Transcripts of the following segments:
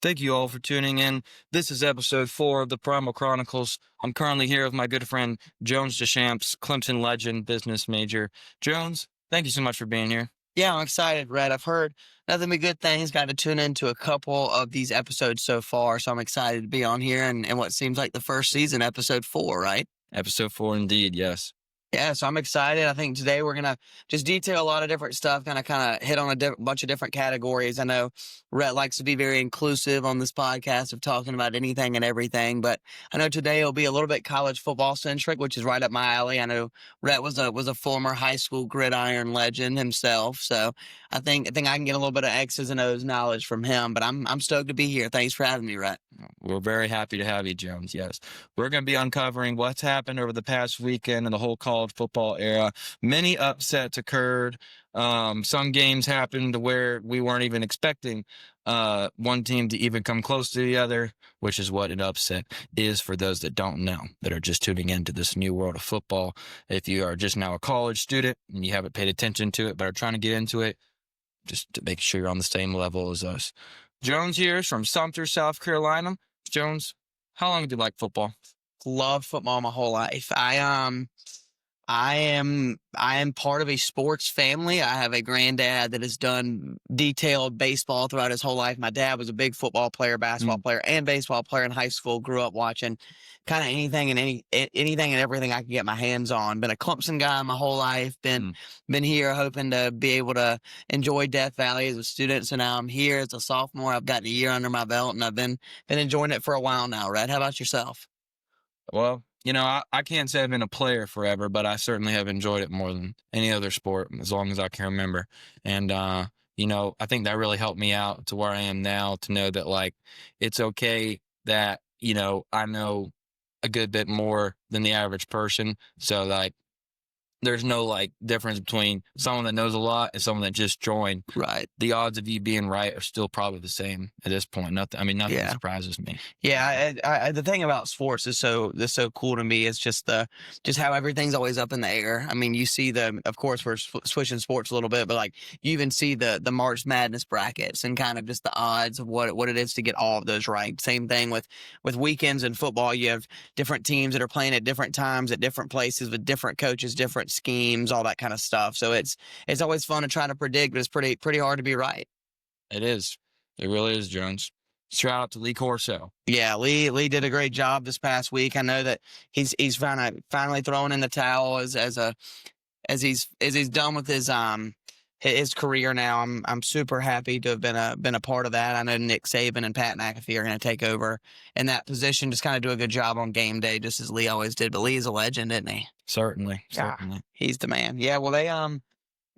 Thank you all for tuning in. This is episode 4 of the Primal Chronicles. I'm currently here with my good friend, Jones Deschamps, Clemson Legend, business major. Jones, thank you so much for being here. Yeah, I'm excited, Rhett. I've heard nothing but good things. Got to tune into a couple of these episodes so far, so I'm excited to be on here and what seems like the first season, episode 4, right? Episode 4 indeed, yes. Yeah, so I'm excited. I think today we're going to just detail a lot of different stuff, kind of hit on a bunch of different categories. I know Rhett likes to be very inclusive on this podcast of talking about anything and everything, but I know today will be a little bit college football centric, which is right up my alley. I know Rhett was a former high school gridiron legend himself, so I think I can get a little bit of X's and O's knowledge from him, but I'm stoked to be here. Thanks for having me, Rhett. We're very happy to have you, Jones, yes. We're going to be uncovering what's happened over the past weekend in the whole college football era. Many upsets occurred. Some games happened to where we weren't even expecting one team to even come close to the other, which is what an upset is for those that don't know, that are just tuning into this new world of football. If you are just now a college student and you haven't paid attention to it but are trying to get into it, just to make sure you're on the same level as us. Jones here is from Sumter, South Carolina. Jones, how long do you like football? Loved football my whole life. I am part of a sports family. I have a granddad that has done detailed baseball throughout his whole life. My dad was a big football player, basketball player, and baseball player in high school. Grew up watching kind of anything and everything I could get my hands on. Been a Clemson guy my whole life. Been here hoping to be able to enjoy Death Valley as a student. So now I'm here as a sophomore. I've gotten a year under my belt, and I've been enjoying it for a while now. Rhett, how about yourself? Well, I can't say I've been a player forever, but I certainly have enjoyed it more than any other sport as long as I can remember. And, I think that really helped me out to where I am now, to know that, like, it's okay that, I know a good bit more than the average person. So, like, there's no, like, difference between someone that knows a lot and someone that just joined. Right. The odds of you being right are still probably the same at this point. Nothing surprises me. Yeah, the thing about sports is so cool to me. It's just how everything's always up in the air. I mean, you see of course we're switching sports a little bit, but like you even see the March Madness brackets and kind of just the odds of what it is to get all of those right. Same thing with weekends in football. You have different teams that are playing at different times at different places with different coaches, different schemes, all that kind of stuff. So it's always fun to try to predict, but it's pretty hard to be right. It is. It really is, Jones. Shout out to Lee Corso. Yeah, Lee did a great job this past week. I know that he's finally throwing in the towel as he's done with his career now. I'm super happy to have been a part of that. I know Nick Saban and Pat McAfee are going to take over in that position, just kind of do a good job on game day, just as Lee always did. But Lee is a legend, isn't he? Certainly. He's the man. Yeah, well, they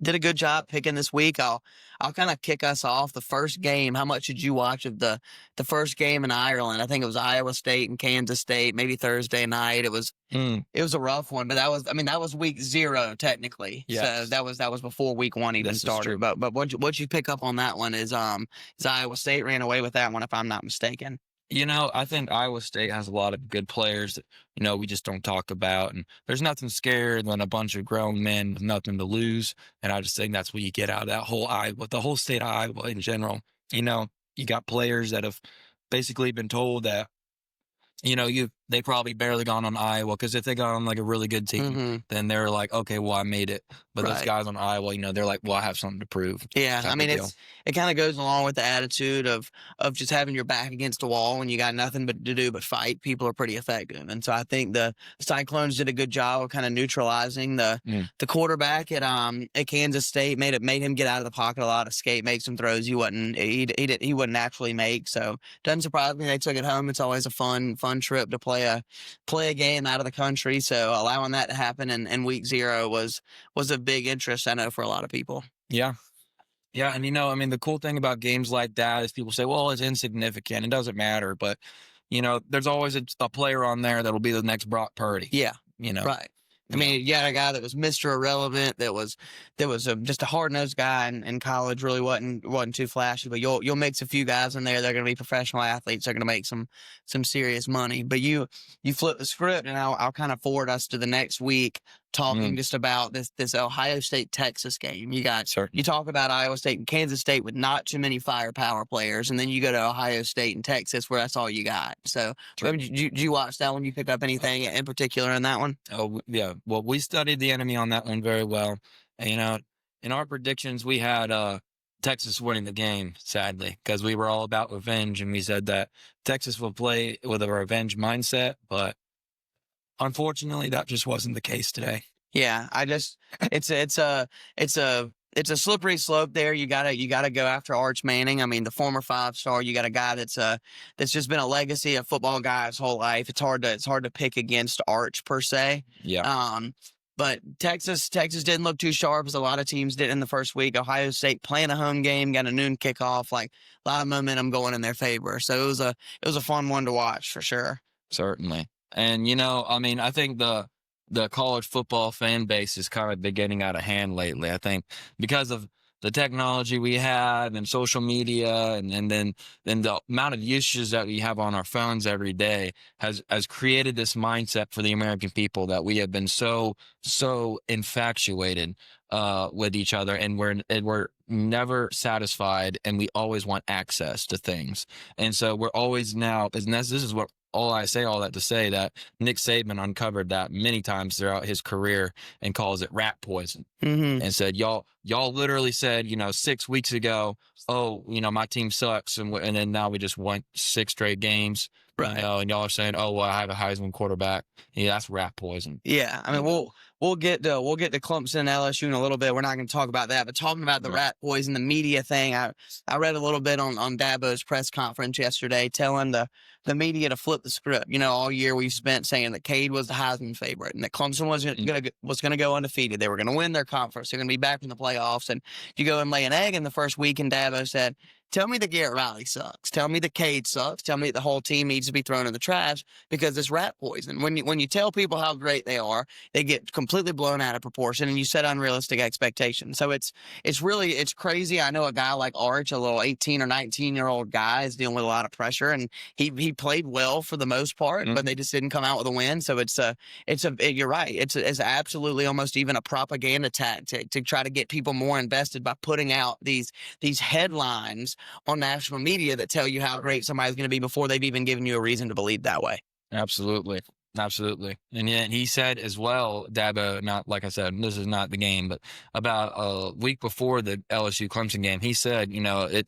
did a good job picking this week. I'll kind of kick us off. The first game, how much did you watch of the first game in Ireland? I think it was Iowa State and Kansas State, maybe Thursday night. It was a rough one, but that was week 0 technically. Yes. So that was before week 1 even started. But what you pick up on that one is Iowa State ran away with that one, if I'm not mistaken. I think Iowa State has a lot of good players that, we just don't talk about. And there's nothing scarier than a bunch of grown men with nothing to lose. And I just think that's what you get out of that whole Iowa, the whole state of Iowa in general. You got players that have basically been told that, they probably barely gone on Iowa, because if they got on like a really good team, then they're like, okay, well, I made it. But those guys on Iowa, they're like, well, I have something to prove. Yeah, I mean, it kind of goes along with the attitude of just having your back against the wall when you got nothing to do but fight. People are pretty effective, and so I think the Cyclones did a good job of kind of neutralizing the quarterback at Kansas State. Made him get out of the pocket a lot, escape, make some throws he wouldn't naturally make. So doesn't surprise me they took it home. It's always a fun trip to play a game out of the country. So allowing that to happen in week 0 was a big interest, I know, for a lot of people. Yeah. Yeah. And, the cool thing about games like that is people say, well, it's insignificant. It doesn't matter. But, there's always a player on there that'll be the next Brock Purdy. Yeah. Right. I mean, you got a guy that was Mr. Irrelevant, that was just a hard-nosed guy in college, really wasn't too flashy, but you'll mix a few guys in there. They're going to be professional athletes. They're going to make some serious money. But you flip the script, and I'll kind of forward us to the next week. talking just about this Ohio State Texas game. You Certainly. talk about Iowa State and Kansas State with not too many firepower players, and then you go to Ohio State and Texas where that's all you got. So, did you watch that one? You pick up anything in particular in that one? Oh, yeah. Well, we studied the enemy on that one very well. And, in our predictions, we had Texas winning the game, sadly, because we were all about revenge. And we said that Texas will play with a revenge mindset. But unfortunately, that just wasn't the case today. Yeah, it's a slippery slope there. You gotta go after Arch Manning. I mean, the former 5-star. You got a guy that's just been a legacy, a football guy his whole life. It's hard to pick against Arch per se. Yeah. But Texas didn't look too sharp as a lot of teams did in the first week. Ohio State playing a home game, got a noon kickoff, like a lot of momentum going in their favor. So it was a fun one to watch for sure. Certainly. And, I mean, I think the college football fan base is kind of been getting out of hand lately. I think because of the technology we have and social media and then the amount of uses that we have on our phones every day has created this mindset for the American people that we have been so infatuated with each other, and we're never satisfied, and we always want access to things. And so we're always now, and this is what all that to say that Nick Saban uncovered that many times throughout his career and calls it rat poison. Mm-hmm. And said, y'all literally said, 6 weeks ago, oh, my team sucks. And then now we just won 6 straight games. Right. And y'all are saying, oh, well, I have a Heisman quarterback. Yeah, that's rat poison. Yeah. I mean, we'll get to Clemson and LSU in a little bit. We're not going to talk about that, but talking about the rat poison, the media thing, I read a little bit on Dabo's press conference yesterday, telling the media to flip the script. All year we've spent saying that Cade was the Heisman favorite and that Clemson was going to go undefeated. They were going to win their conference. They're going to be back in the playoffs. And you go and lay an egg in the first week, and Dabo said, tell me that Garrett Riley sucks. Tell me that Cade sucks. Tell me that the whole team needs to be thrown in the trash because it's rat poison. When you tell people how great they are, they get completely blown out of proportion, and you set unrealistic expectations. So it's crazy. I know a guy like Arch, a little 18 or 19-year-old guy, is dealing with a lot of pressure, and he played well for the most part, but they just didn't come out with a win. So you're right. It's absolutely almost even a propaganda tactic to try to get people more invested by putting out these headlines on national media that tell you how great somebody's going to be before they've even given you a reason to believe that way. Absolutely. And yet he said as well, Dabo, not like I said, this is not the game, but about a week before the LSU Clemson game, he said,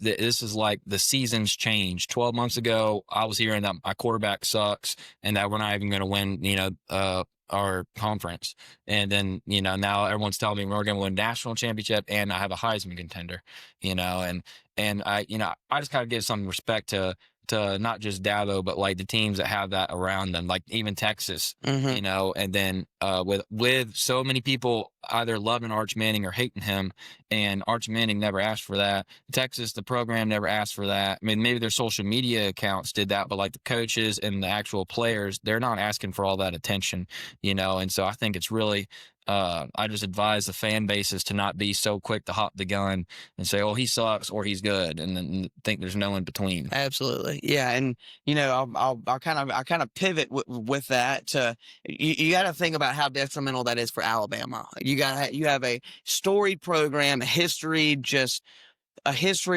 this is like the season's changed. 12 months ago, I was hearing that my quarterback sucks and that we're not even going to win, our conference. And then, now everyone's telling me we're going to win national championship and I have a Heisman contender, and I just kind of give some respect to not just Dabo, but like the teams that have that around them, like even Texas, and then with so many people either loving Arch Manning or hating him, and Arch Manning never asked for that. Texas, the program never asked for that. I mean, maybe their social media accounts did that, but like the coaches and the actual players, they're not asking for all that attention, and so I think it's really I just advise the fan bases to not be so quick to hop the gun and say, oh, he sucks or he's good, and then think there's no in between. Absolutely. Yeah. And, I'll kind of pivot with that to, you got to think about how detrimental that is for Alabama. You have a storied program, a history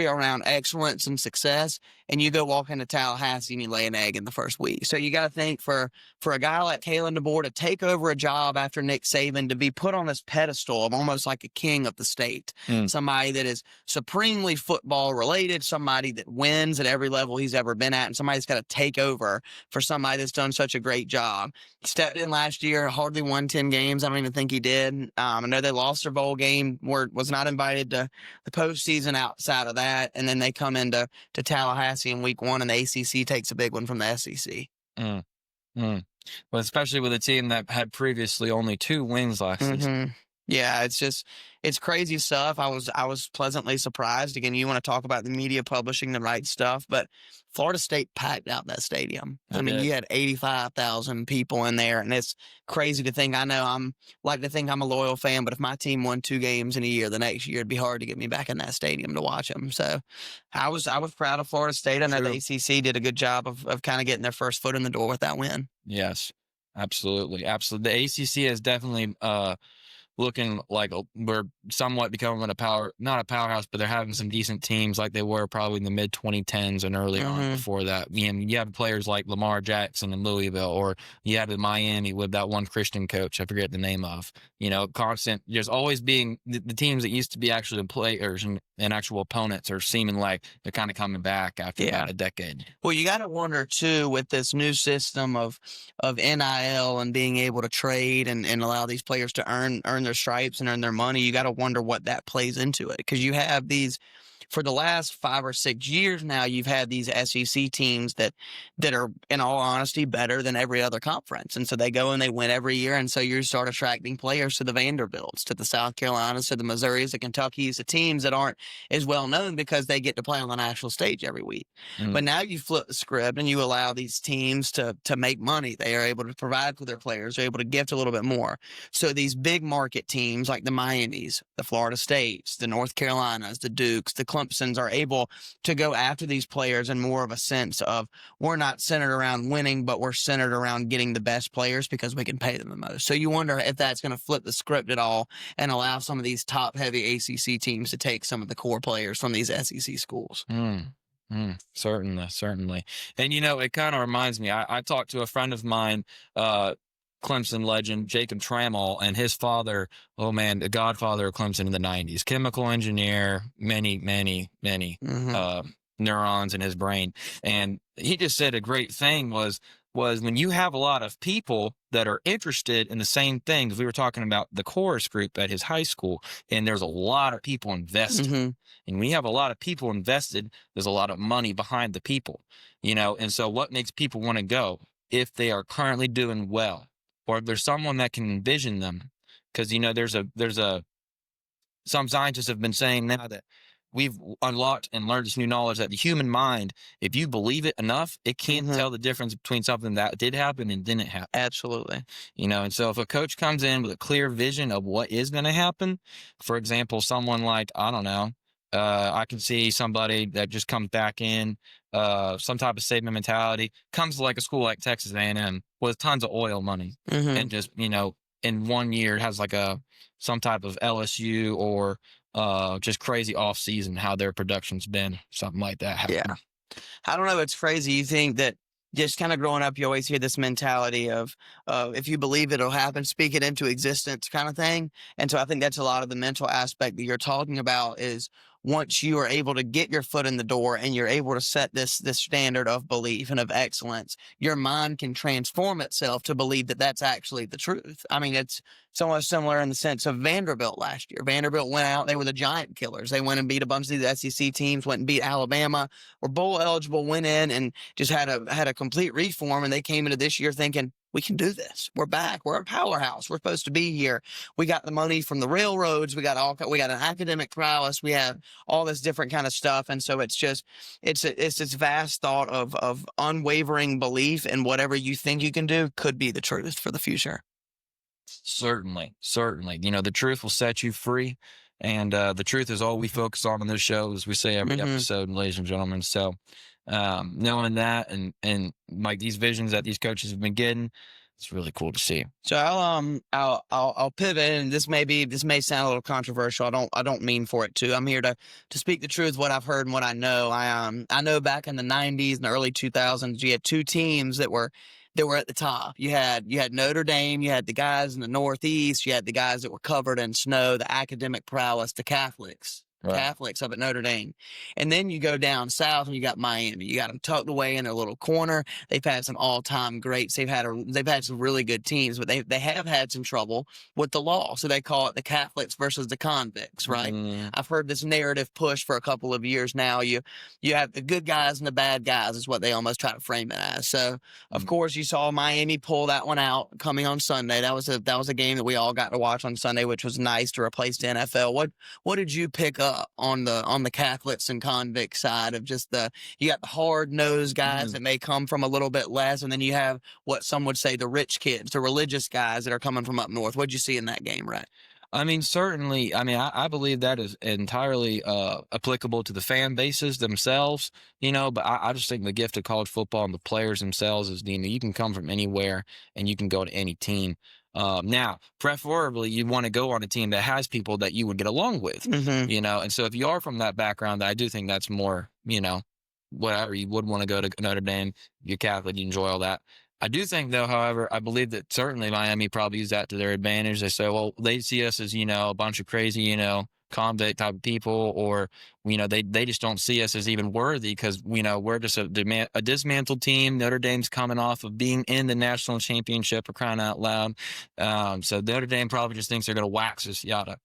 around excellence and success, and you go walk into Tallahassee and you lay an egg in the first week. So you got to think for a guy like Kalen DeBoer to take over a job after Nick Saban, to be put on this pedestal of almost like a king of the state, somebody that is supremely football related, somebody that wins at every level he's ever been at, and somebody's got to take over for somebody that's done such a great job. He stepped in last year, hardly won 10 games. I don't even think he did. I know they lost their bowl game, was not invited to the postseason outside of that, and then they come into Tallahassee in week 1, and the ACC takes a big one from the SEC. Well, especially with a team that had previously only 2 wins last season. Yeah, it's crazy stuff. I was pleasantly surprised. Again, you want to talk about the media publishing the right stuff, but Florida State packed out that stadium. I mean, you had 85,000 people in there, and it's crazy to think. I know I'm a loyal fan, but if my team won 2 games in a year, the next year it'd be hard to get me back in that stadium to watch them. So I was proud of Florida State. I know the ACC did a good job of kind of getting their first foot in the door with that win. Yes. Absolutely, absolutely. The ACC is definitely looking like we're somewhat becoming a power, not a powerhouse, but they're having some decent teams like they were probably in the mid 2010s and early on Mhm. before that. You have players like Lamar Jackson in Louisville, or you have in Miami with that one Christian coach, I forget the name of. Constant, there's always being the teams that used to be actually the players and actual opponents are seeming like they're kind of coming back after Yeah. about a decade. Well, you got to wonder too with this new system of NIL and being able to trade and allow these players to earn their stripes and earn their money. You got to wonder what that plays into it because you have these for the last 5 or 6 years now. You've had these SEC teams that are, in all honesty, better than every other conference, and so they go and they win every year, and so you start attracting players to the Vanderbilts, to the South Carolinas, to the Missouris, the Kentuckys, the teams that aren't as well known because they get to play on the national stage every week. Mm, But now you flip the script and you allow these teams to make money. They are able to provide for their players. They're able to gift a little bit more. So these big market teams like the Miamis, the Florida States, the North Carolinas, the Dukes, the Clemsons are able to go after these players in more of a sense of we're not centered around winning, but we're centered around getting the best players because we can pay them the most. So you wonder if that's going to flip the script at all and allow some of these top heavy ACC teams to take some of the core players from these SEC schools. mm. Certainly, certainly. And it kind of reminds me, I talked to a friend of mine, Clemson legend, Jacob Trammell, and his father, oh man, the godfather of Clemson in the 90s, chemical engineer, many, many, many Hmm. neurons in his brain. And he just said a great thing was when you have a lot of people that are interested in the same things. We were talking about the chorus group at his high school, and there's a lot of people invested. Hmm. And when you have a lot of people invested, there's a lot of money behind the people, and so what makes people want to go if they are currently doing well, or if there's someone that can envision them, because there's a some scientists have been saying now that we've unlocked and learned this new knowledge that the human mind, if you believe it enough, it can't Hmm. tell the difference between something that did happen and didn't happen. Absolutely. And so if a coach comes in with a clear vision of what is going to happen, for example, someone like, I don't know, I can see somebody that just comes back in, some type of statement mentality, comes to like a school like Texas A&M with tons of oil money, Hmm. and just in 1 year has like some type of LSU or just crazy off season, how their production's been, something like that Yeah. happen. I don't know. It's crazy. You think that just kind of growing up, you always hear this mentality of if you believe it'll happen, speak it into existence kind of thing. And so I think that's a lot of the mental aspect that you're talking about is once you are able to get your foot in the door and you're able to set this standard of belief and of excellence, your mind can transform itself to believe that that's actually the truth. I mean, it's somewhat similar in the sense of Vanderbilt last year. Vanderbilt went out, they were the giant killers. They went and beat a bunch of these SEC teams, went and beat Alabama, were bowl eligible, went in and just had a complete reform. And they came into this year thinking, we can do this. We're back. We're a powerhouse. We're supposed to be here. We got the money from the railroads. We got an academic prowess. We have all this different kind of stuff. And so it's just, it's this vast thought of unwavering belief in whatever you think you can do could be the truth for the future. Certainly, certainly. The truth will set you free. And the truth is all we focus on this show, as we say every Hmm. episode, ladies and gentlemen. So knowing that and like these visions that these coaches have been getting, it's really cool to see. So I'll pivot, and this may sound a little controversial. I don't mean for it to. I'm here to speak the truth, what I've heard and what I know. I know back in the '90s and the early 2000s, you had two teams that were at the top. You had Notre Dame, you had the guys in the Northeast, you had the guys that were covered in snow, the academic prowess, the Catholics. Right. Catholics up at Notre Dame. And then you go down south and you got Miami. You got them tucked away in their little corner. They've had some all-time greats. They've had some really good teams, but they have had some trouble with the law. So they call it the Catholics versus the convicts, right? Mm, I've heard this narrative push for a couple of years now. You have the good guys and the bad guys is what they almost try to frame it as. So of mm. course you saw Miami pull that one out coming on Sunday. That was a game that we all got to watch on Sunday, which was nice to replace the NFL. What did you pick up on the Catholics and convict side of just you got the hard nosed guys Mm. that may come from a little bit less, and then you have what some would say the rich kids, the religious guys that are coming from up north. What'd you see in that game, right? I mean, certainly. I mean, I believe that is entirely applicable to the fan bases themselves, but I just think the gift of college football and the players themselves is, you can come from anywhere and you can go to any team. Now, preferably, you want to go on a team that has people that you would get along with, Hmm. and so if you are from that background, I do think that's more, whatever you would want to go to Notre Dame, you're Catholic, you enjoy all that. I do think, though, however, I believe that certainly Miami probably used that to their advantage. They say, well, they see us as, a bunch of crazy, convict type of people, or, they just don't see us as even worthy because, we're just a dismantled team. Notre Dame's coming off of being in the national championship, for crying out loud. So Notre Dame probably just thinks they're going to wax us, yada.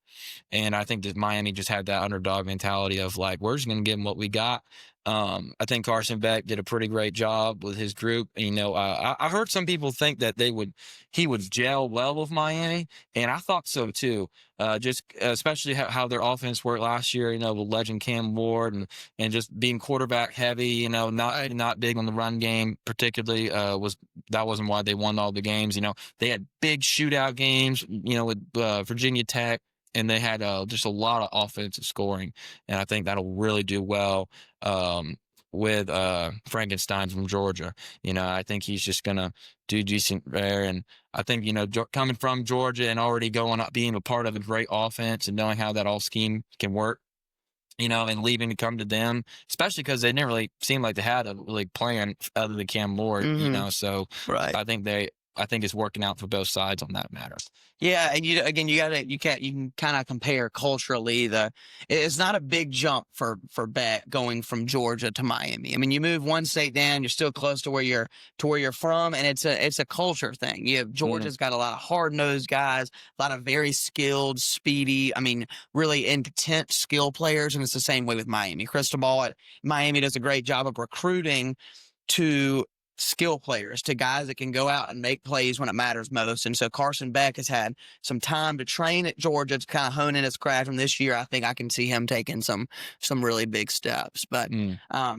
And I think that Miami just had that underdog mentality of like, we're just going to give them what we got. I think Carson Beck did a pretty great job with his group. I heard some people think that he would gel well with Miami, and I thought so too. Just especially how their offense worked last year. With legend Cam Ward and just being quarterback heavy. Not big on the run game particularly. Wasn't why they won all the games. They had big shootout games. With Virginia Tech. And they had just a lot of offensive scoring, and I think that'll really do well with Frankenstein from Georgia. I think he's just gonna do decent there, and I think coming from Georgia and already going up, being a part of a great offense, and knowing how that all scheme can work. And leaving to come to them, especially because they never really seemed like they had a really plan other than Cam Ward. Hmm. So Right. I think it's working out for both sides on that matter. Yeah, and you can kind of compare culturally. It's not a big jump for Beck going from Georgia to Miami. I mean, you move one state down, you're still close to where you're from, and it's a culture thing. Georgia's got a lot of hard nosed guys, a lot of very skilled, speedy. I mean, really intense skill players, and it's the same way with Miami. Cristobal at Miami does a great job of recruiting to skill players, to guys that can go out and make plays when it matters most. And so Carson Beck has had some time to train at Georgia to kind of hone in his craft. From this year, I think I can see him taking some really big steps. But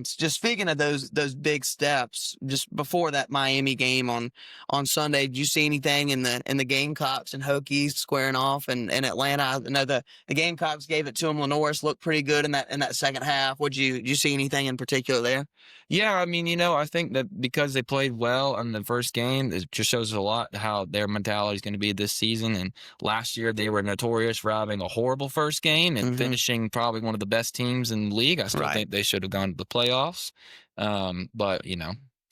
just speaking of those big steps, just before that Miami game on Sunday, did you see anything in the Gamecocks and Hokies squaring off in Atlanta? I know the Gamecocks gave it to them. Lenoris looked pretty good in that second half. Did you see anything in particular there? Yeah, I mean, I think that because they played well in the first game, it just shows a lot how their mentality is going to be this season. And last year, they were notorious for having a horrible first game and finishing probably one of the best teams in the league. I still think they should have gone to the playoffs. But,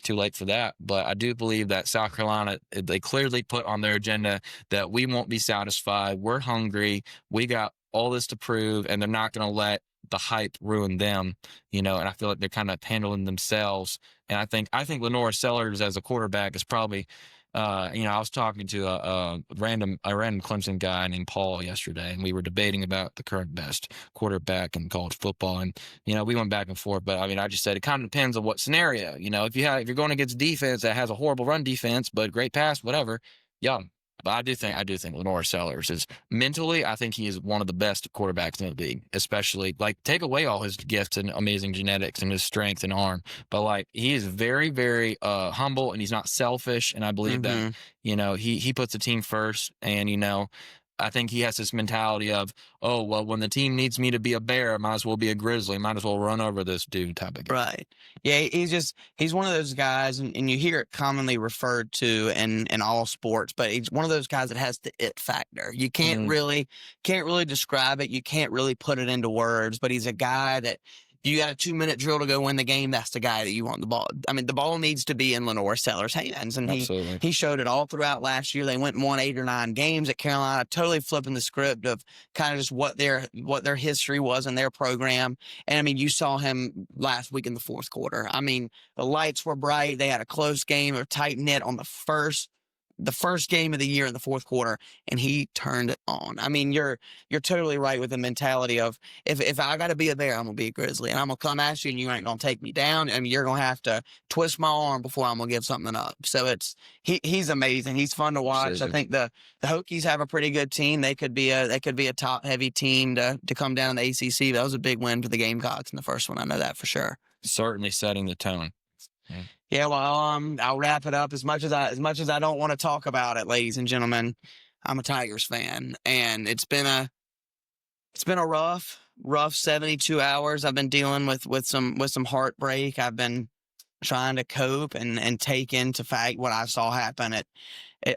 too late for that. But I do believe that South Carolina, they clearly put on their agenda that we won't be satisfied. We're hungry. We got all this to prove, and they're not going to let the hype ruin them, and I feel like they're kind of handling themselves. And I think Lenore Sellers as a quarterback is probably, I was talking to a random Clemson guy named Paul yesterday, and we were debating about the current best quarterback in college football. And, we went back and forth, but I mean, I just said it kind of depends on what scenario, if you're going against a defense that has a horrible run defense, but great pass, whatever. Yeah. But I do think Lenore Sellers is mentally, I think he is one of the best quarterbacks in the league, especially like take away all his gifts and amazing genetics and his strength and arm. But like he is very, very humble, and he's not selfish. And I believe that, he puts the team first. And, I think he has this mentality of, oh, well, when the team needs me to be a bear, I might as well be a grizzly. Might as well run over this dude type of guy. Right. Yeah, he's one of those guys, and you hear it commonly referred to in all sports, but he's one of those guys that has the it factor. You can't really describe it. You can't really put it into words, but he's a guy that you got a 2-minute drill to go win the game. That's the guy that you want the ball. I mean, the ball needs to be in Lenore Sellers' hands, and he showed it all throughout last year. They went and won 8 or 9 games at Carolina, totally flipping the script of kind of just what their history was in their program. And I mean, you saw him last week in the fourth quarter. I mean, the lights were bright. They had a close game or tight knit on the first game of the year in the fourth quarter, and he turned it on. I mean, you're totally right with the mentality of if I got to be a bear, I'm gonna be a grizzly, and I'm gonna come at you, and you ain't gonna take me down. I mean, you're gonna have to twist my arm before I'm gonna give something up. So he's amazing. He's fun to watch. I think the Hokies have a pretty good team. They could be a top heavy team to come down in the ACC. That was a big win for the Gamecocks in the first one. I know that for sure. Certainly setting the tone. Yeah, well, I'll wrap it up as much as I don't want to talk about it, ladies and gentlemen. I'm a Tigers fan, and it's been a rough 72 hours. I've been dealing with some heartbreak. I've been trying to cope and take into fact what I saw happen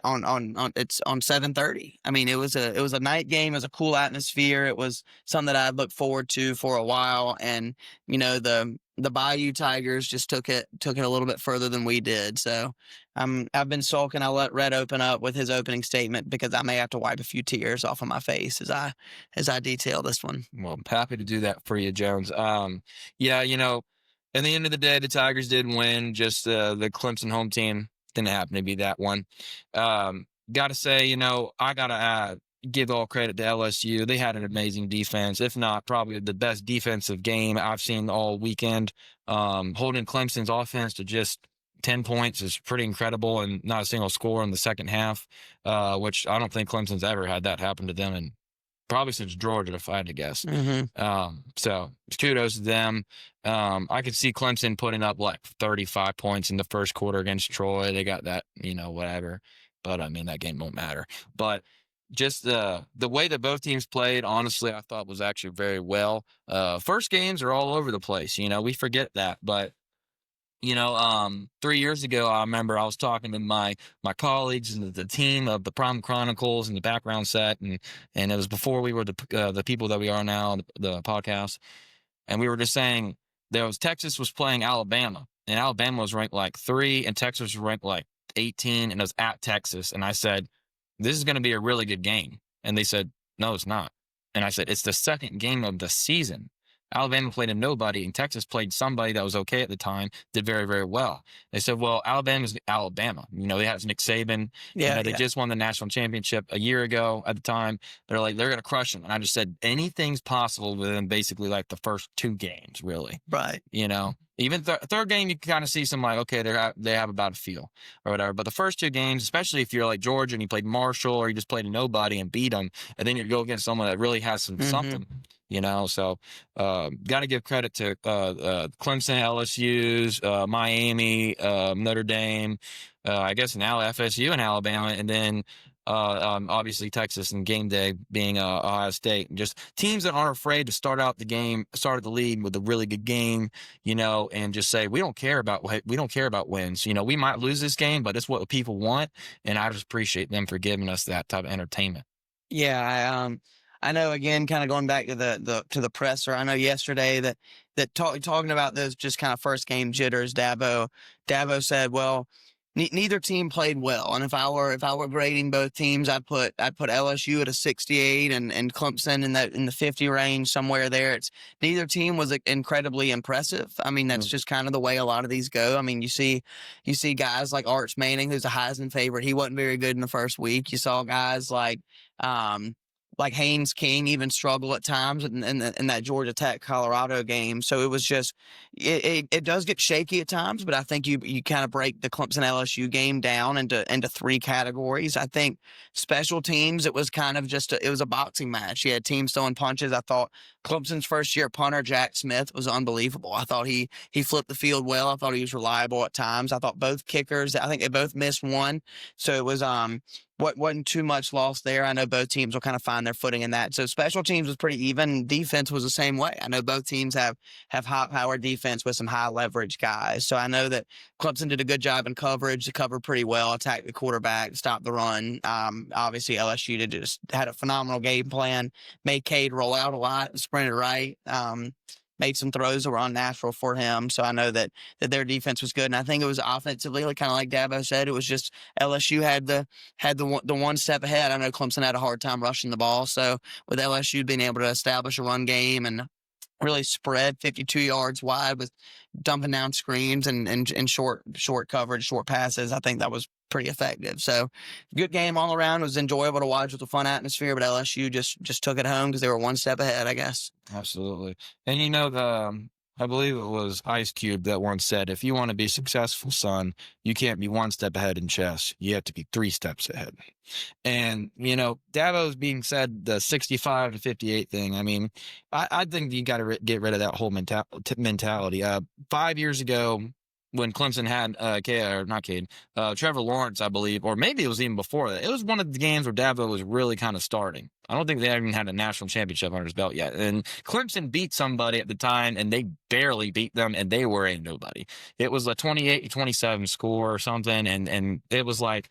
on it's on 7:30. I mean, it was a night game. It was a cool atmosphere. It was something that I'd looked forward to for a while, and the Bayou Tigers just took it a little bit further than we did. So I've been sulking. I'll let Rhett open up with his opening statement because I may have to wipe a few tears off of my face as I detail this one. Well, I'm happy to do that for you, Jones. Yeah, at the end of the day, the Tigers did win. Just the Clemson home team didn't happen to be that one. Got to say, I got to give all credit to LSU. They had an amazing defense, if not probably the best defensive game I've seen all weekend. Holding Clemson's offense to just 10 points is pretty incredible, and not a single score in the second half, which I don't think Clemson's ever had that happen to them in probably since Georgia, if I had to guess. So kudos to them. I could see Clemson putting up like 35 points in the first quarter against Troy. They got that, whatever. But I mean, that game won't matter. But just the way that both teams played, honestly, I thought was actually very well. First games are all over the place. We forget that. But 3 years ago, I remember I was talking to my colleagues and the team of the Prom Chronicles and the background set, and it was before we were the people that we are now, the podcast, and we were just saying Texas was playing Alabama, and Alabama was ranked like 3, and Texas was ranked like 18, and it was at Texas, and I said, this is going to be a really good game, and they said, no, it's not, and I said, it's the second game of the season. Alabama played a nobody, and Texas played somebody that was okay at the time, did very, very well. They said, well, Alabama's Alabama. They have Nick Saban. Yeah, They just won the national championship a year ago at the time. They're like, they're going to crush them. And I just said, anything's possible within basically like the first 2 games, really. right. Even third game, you can kind of see some like, okay, they have about a feel or whatever. But the first 2 games, especially if you're like Georgia and you played Marshall or you just played a nobody and beat them, and then you go against someone that really has something. So got to give credit to Clemson, LSU's, Miami, Notre Dame, I guess now FSU and Alabama, and then obviously Texas and game day being Ohio State. Just teams that aren't afraid to start the league with a really good game, and just say we don't care about wins. We might lose this game, but it's what people want, and I just appreciate them for giving us that type of entertainment. Yeah, I know. Again, kind of going back to the presser. I know yesterday that talking about those just kind of first game jitters. Dabo said, well, neither team played well, and if I were grading both teams, I'd put LSU at a 68 and Clemson in the 50 range, somewhere there. It's neither team was incredibly impressive. I mean, that's just kind of the way a lot of these go. I mean, you see guys like Arch Manning, who's a Heisman favorite. He wasn't very good in the first week. You saw guys like Haynes King even struggle at times in that Georgia Tech Colorado game. So it was just it does get shaky at times, but I think you kind of break the Clemson LSU game down into 3 categories. I think special teams, it was kind of just it was a boxing match. You had teams throwing punches. I thought Clemson's first year punter Jack Smith was unbelievable. I thought he flipped the field well. I thought he was reliable at times. I thought both kickers, I think they both missed one. So it was wasn't too much loss there. I know both teams will kind of find their footing in that. So special teams was pretty even. Defense was the same way. I know both teams have high-powered defense with some high-leverage guys. So I know that Clemson did a good job in coverage. They covered pretty well, attacked the quarterback, stopped the run. Obviously, LSU just had a phenomenal game plan, made Cade roll out a lot, sprinted right. Made some throws that were unnatural for him. So I know that their defense was good. And I think it was offensively, kind of like Dabo said, it was just LSU had the one step ahead. I know Clemson had a hard time rushing the ball. So with LSU being able to establish a run game and really spread 52 yards wide with dumping down screens and short coverage, short passes, I think that was pretty effective. So good game all around. It was enjoyable to watch with a fun atmosphere, but LSU just took it home because they were one step ahead, I guess. Absolutely. And I believe it was Ice Cube that once said, if you want to be successful, son, you can't be one step ahead in chess. You have to be 3 steps ahead. And, Dabo's being said the 65 to 58 thing. I mean, I think you got to get rid of that whole mentality. 5 years ago, when Clemson had Trevor Lawrence, I believe, or maybe it was even before that. It was one of the games where Dabo was really kind of starting. I don't think they even had a national championship under his belt yet. And Clemson beat somebody at the time, and they barely beat them, and they were a nobody. It was a 28-27 score or something, and it was like,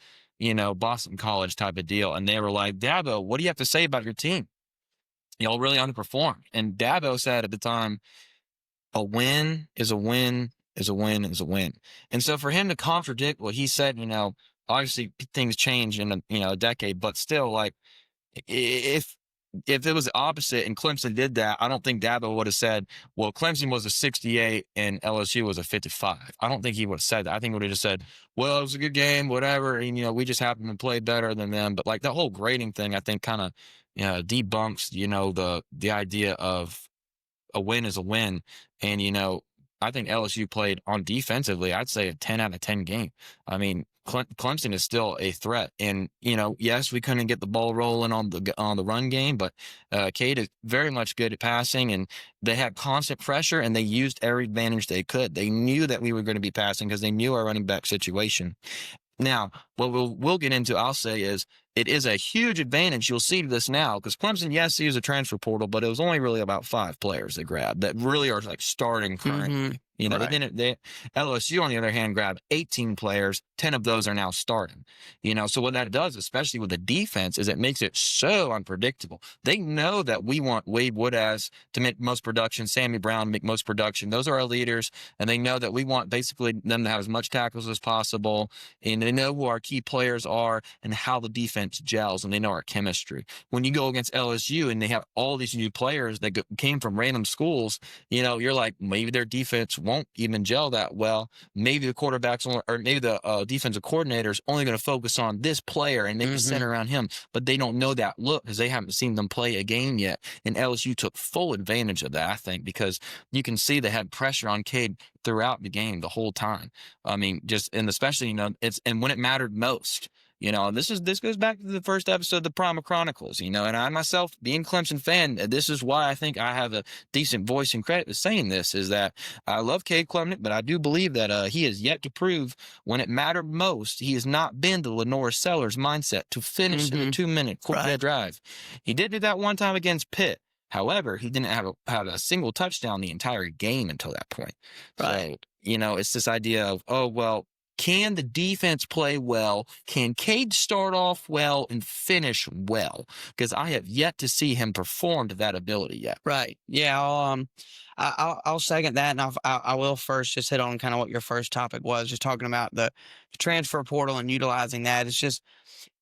Boston College type of deal. And they were like, Dabo, what do you have to say about your team? Y'all really underperformed. And Dabo said at the time, a win is a win is a win is a win. And so for him to contradict what he said, obviously things change in a decade, but still, like, if it was the opposite and Clemson did that, I don't think Dabo would have said, well, Clemson was a 68 and LSU was a 55. I don't think he would have said that. I think he would have just said, well, it was a good game, whatever, and we just happened to play better than them. But like the whole grading thing, I think kind of debunks the idea of a win is a win. And, I think LSU played on defensively, I'd say a 10 out of 10 game. I mean, Clemson is still a threat. And, yes, we couldn't get the ball rolling on the run game, but Cade is very much good at passing, and they had constant pressure, and they used every advantage they could. They knew that we were going to be passing because they knew our running back situation. Now, what we'll get into, I'll say, is it is a huge advantage. You'll see this now because Clemson, yes, he was a transfer portal, but it was only really about 5 players they grabbed that really are like starting currently. Right. LSU, on the other hand, grabbed 18 players. 10 of those are now starting. So what that does, especially with the defense, is it makes it so unpredictable. They know that we want Wade Woodaz to make most production, Sammy Brown to make most production. Those are our leaders, and they know that we want basically them to have as much tackles as possible. And they know who our key players are and how the defense gels, and they know our chemistry. When you go against LSU and they have all these new players that came from random schools, you're like, maybe their defense won't even gel that well. Maybe the quarterbacks or maybe the defensive coordinator is only going to focus on this player and make the center around him, but they don't know that look because they haven't seen them play a game yet. And LSU took full advantage of that, I think, because you can see they had pressure on Cade throughout the game the whole time. I mean, and especially, and when it mattered most. This goes back to the first episode of the Primal Chronicles, and I myself, being Clemson fan, this is why I think I have a decent voice and credit with saying this, is that I love Cade Klubnik, but I do believe that he has yet to prove when it mattered most. He has not been the Lenore Sellers mindset to finish in a 2-minute drive. He did do that one time against Pitt. However, he didn't have a single touchdown the entire game until that point. Right. So, it's this idea of, oh, well, can the defense play well? Can Cade start off well and finish well? Because I have yet to see him perform to that ability yet. Right. Yeah. I'll second that, and I will first just hit on kind of what your first topic was, just talking about the transfer portal and utilizing that. It's just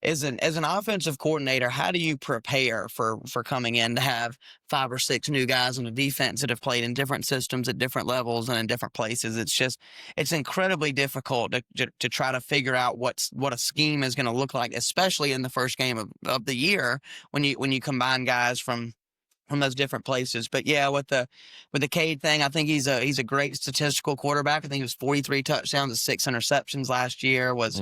as an offensive coordinator, how do you prepare for coming in to have 5 or 6 new guys on the defense that have played in different systems at different levels and in different places? It's incredibly difficult to try to figure out what a scheme is going to look like, especially in the first game of the year when you combine guys from those different places. But yeah, with the Cade thing, I think he's a great statistical quarterback. I think he was 43 touchdowns and 6 interceptions last year. Was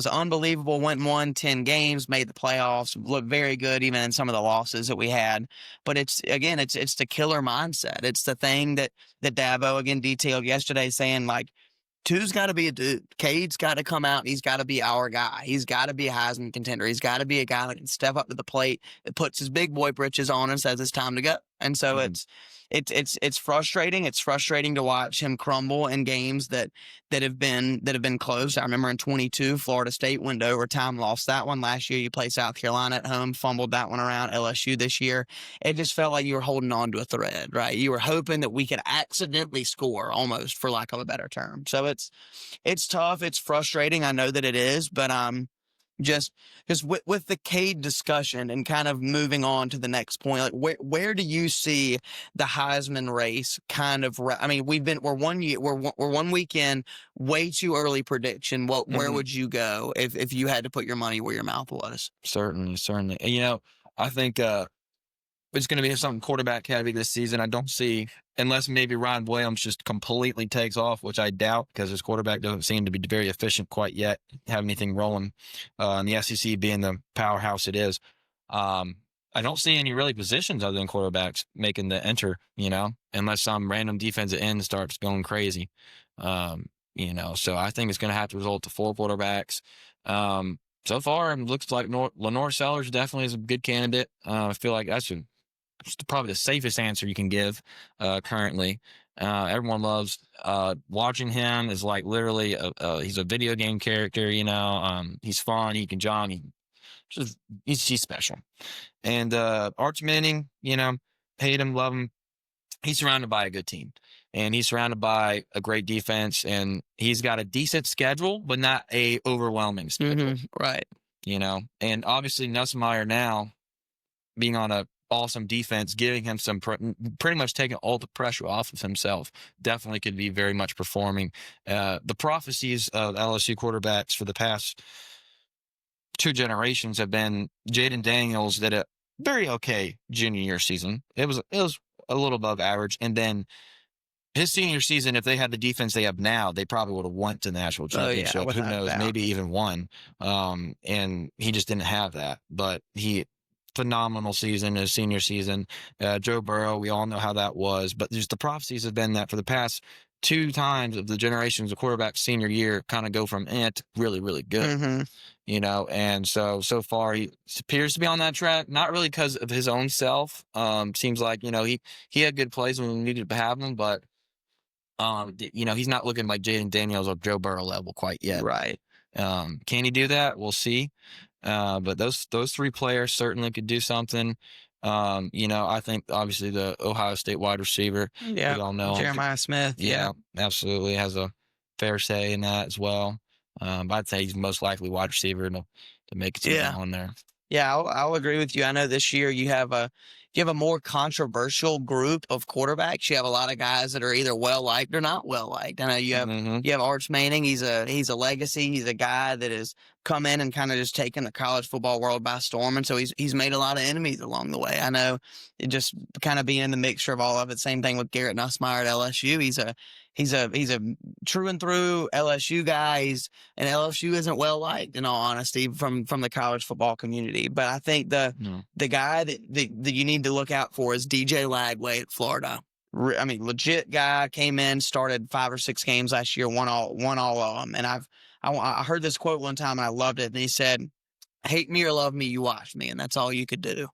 unbelievable. Went and won 10 games, made the playoffs, looked very good even in some of the losses that we had. But it's the killer mindset. It's the thing that Dabo again detailed yesterday, saying like, Two's got to be a dude. Cade's got to come out and he's got to be our guy. He's got to be a Heisman contender. He's got to be a guy that can step up to the plate, that puts his big boy britches on and says it's time to go. And so it's frustrating. It's frustrating to watch him crumble in games that have been close. I remember in 22, Florida State went to overtime, lost that one. Last year you played South Carolina at home, fumbled that one around. LSU this year, it just felt like you were holding on to a thread, right? You were hoping that we could accidentally score, almost, for lack of a better term. So it's tough. It's frustrating. I know that it is, but just with the Cade discussion and kind of moving on to the next point, like where do you see the Heisman race kind of? I mean, we're 1 weekend, way too early prediction. Where would you go if you had to put your money where your mouth was? Certainly. I think it's going to be something quarterback heavy this season. I don't see, unless maybe Ryan Williams just completely takes off, which I doubt because his quarterback doesn't seem to be very efficient quite yet, have anything rolling. In the SEC being the powerhouse it is, I don't see any really positions other than quarterbacks making the enter, unless some random defensive end starts going crazy. So I think it's going to have to result to 4 quarterbacks. So far, it looks like Lenore Sellers definitely is a good candidate. I feel like that's probably the safest answer you can give currently. Everyone loves watching him. Is like literally he's a video game character. He's fun. He can jump. He's special. And Arch Manning, hate him, love him. He's surrounded by a good team, and he's surrounded by a great defense, and he's got a decent schedule, but not a overwhelming schedule. Right. And obviously Nussmeier now being on a awesome defense, giving him some pretty much taking all the pressure off of himself, definitely could be very much performing. The prophecies of LSU quarterbacks for the past 2 generations have been Jaden Daniels did a very okay junior year season. It was a little above average, and then his senior season, if they had the defense they have now, they probably would have won to the national championship. Who knows? Maybe even won. And he just didn't have that. But phenomenal season, his senior season. Joe Burrow, we all know how that was. But just the prophecies have been that for the past 2 times of the generations of quarterbacks senior year kind of go from to really, really good. And so far he appears to be on that track, not really because of his own self. Seems like, he had good plays when we needed to have them, but he's not looking like Jaden Daniels or Joe Burrow level quite yet. Right. Can he do that? We'll see. But those 3 players certainly could do something. I think obviously the Ohio State wide receiver, we all know Jeremiah Smith. Yeah, absolutely has a fair say in that as well. But I'd say he's most likely wide receiver to make it on there. Yeah, I'll agree with you. I know this year you have a more controversial group of quarterbacks. You have a lot of guys that are either well liked or not well liked. I know you have Arch Manning. He's a legacy. He's a guy that has come in and kind of just taken the college football world by storm, and so he's made a lot of enemies along the way. I know, it just kind of being in the mixture of all of it. Same thing with Garrett Nussmeier at LSU. He's a true and through LSU guy. And LSU isn't well liked, in all honesty, from the college football community. But I think the guy that you need to look out for is DJ Lagway at Florida. I mean, legit guy, came in, started 5 or 6 games last year, won all of them. And I heard this quote one time and I loved it. And he said, "Hate me or love me, you watch me, and that's all you could do."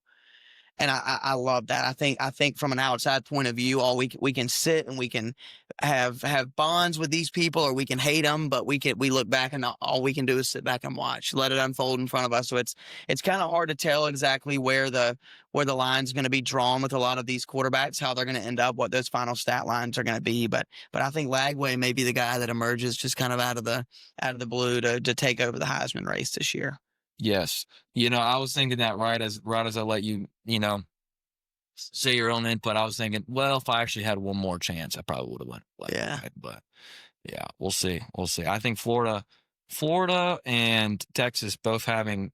And I love that. I think from an outside point of view, all we can sit and we can have bonds with these people, or we can hate them, but we look back and all we can do is sit back and watch, let it unfold in front of us. So it's kind of hard to tell exactly where the line's going to be drawn with a lot of these quarterbacks, how they're going to end up, what those final stat lines are going to be. But I think Lagway may be the guy that emerges just kind of out of the blue to take over the Heisman race this year. Yes. I was thinking that right as I let you, say your own input. I was thinking, well, if I actually had one more chance, I probably would have went. But yeah, we'll see. I think Florida and Texas both having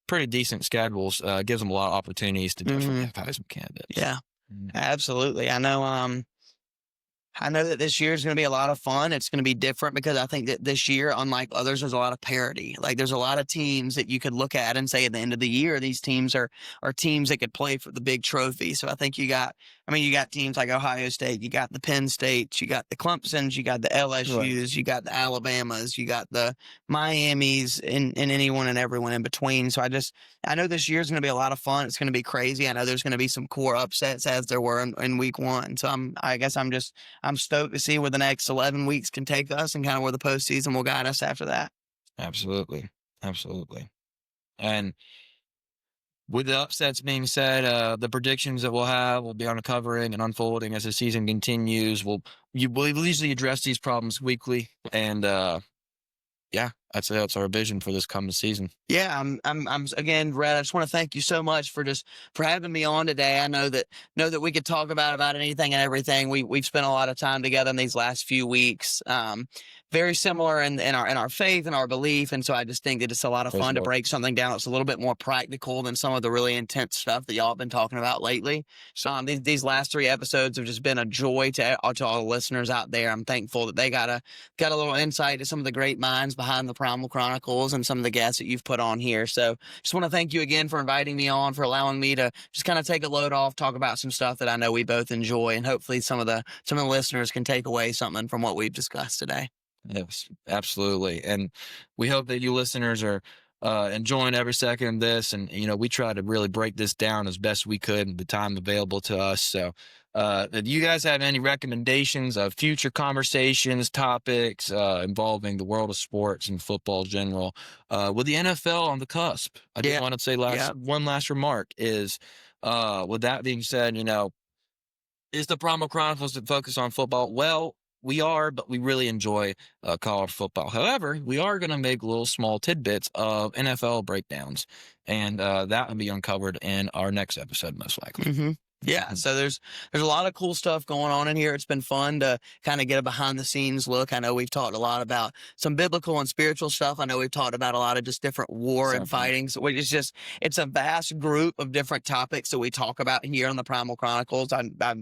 pretty decent schedules gives them a lot of opportunities to definitely have Heisman candidates. Yeah, absolutely. I know that this year is going to be a lot of fun. It's going to be different because I think that this year, unlike others, there's a lot of parity. Like, there's a lot of teams that you could look at and say at the end of the year, these teams are teams that could play for the big trophy. So I think you got teams like Ohio State, you got the Penn States, you got the Clemsons, you got the LSUs, you got the Alabamas, you got the Miamis, and anyone and everyone in between. So I know this year is going to be a lot of fun. It's going to be crazy. I know there's going to be some core upsets as there were in week 1. So I'm stoked to see where the next 11 weeks can take us and kind of where the postseason will guide us after that. Absolutely. And with the upsets being said, the predictions that we'll have will be uncovering and unfolding as the season continues. We'll usually address these problems weekly, and I'd say that's our vision for this coming season. Yeah, I'm again, Rhett, I just want to thank you so much for having me on today. I know that we could talk about anything and everything. We've spent a lot of time together in these last few weeks. Very similar in our faith and our belief, and so I just think that it's a lot of fun to break something down that's a little bit more practical than some of the really intense stuff that y'all have been talking about lately. So these last 3 episodes have just been a joy to all the listeners out there. I'm thankful that they got a little insight to some of the great minds behind the Primal Chronicles and some of the guests that you've put on here. So just want to thank you again for inviting me on, for allowing me to just kind of take a load off, talk about some stuff that I know we both enjoy, and hopefully some of the listeners can take away something from what we've discussed today. Yes, absolutely. And we hope that you listeners are enjoying every second of this. And, we try to really break this down as best we could in the time available to us. So, do you guys have any recommendations of future conversations, topics involving the world of sports and football in general? With the NFL on the cusp, I just Yeah. want to say Yeah. one last remark is, with that being said, is the Primal Chronicles that focus on football? Well, we are, but we really enjoy college football. However, we are going to make little small tidbits of NFL breakdowns, and that will be uncovered in our next episode, most likely. hmm Yeah, Mhm. so there's a lot of cool stuff going on in here. It's been fun to kind of get a behind the scenes look. I know we've talked a lot about some biblical and spiritual stuff. I know we've talked about a lot of just different war and Certainly. fighting. So it's a vast group of different topics that we talk about here on the Primal Chronicles. But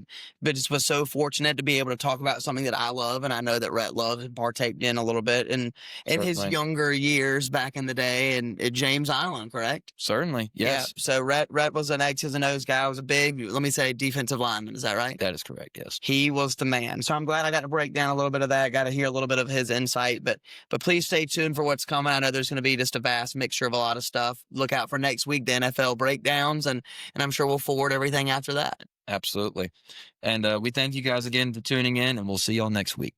just was so fortunate to be able to talk about something that I love, and I know that Rhett loves and partaked in a little bit in his Certainly. younger years back in the day and at James Island, correct? Certainly. Yeah. Yes. So Rhett was an X's and O's guy. Was a big, let me say, defensive lineman. Is that right? That is correct. Yes. He was the man. So I'm glad I got to break down a little bit of that. Got to hear a little bit of his insight. But please stay tuned for what's coming. I know there's going to be just a vast mixture of a lot of stuff. Look out for next week, the NFL breakdowns, and I'm sure we'll forward everything after that. Absolutely. And we thank you guys again for tuning in, and we'll see y'all next week.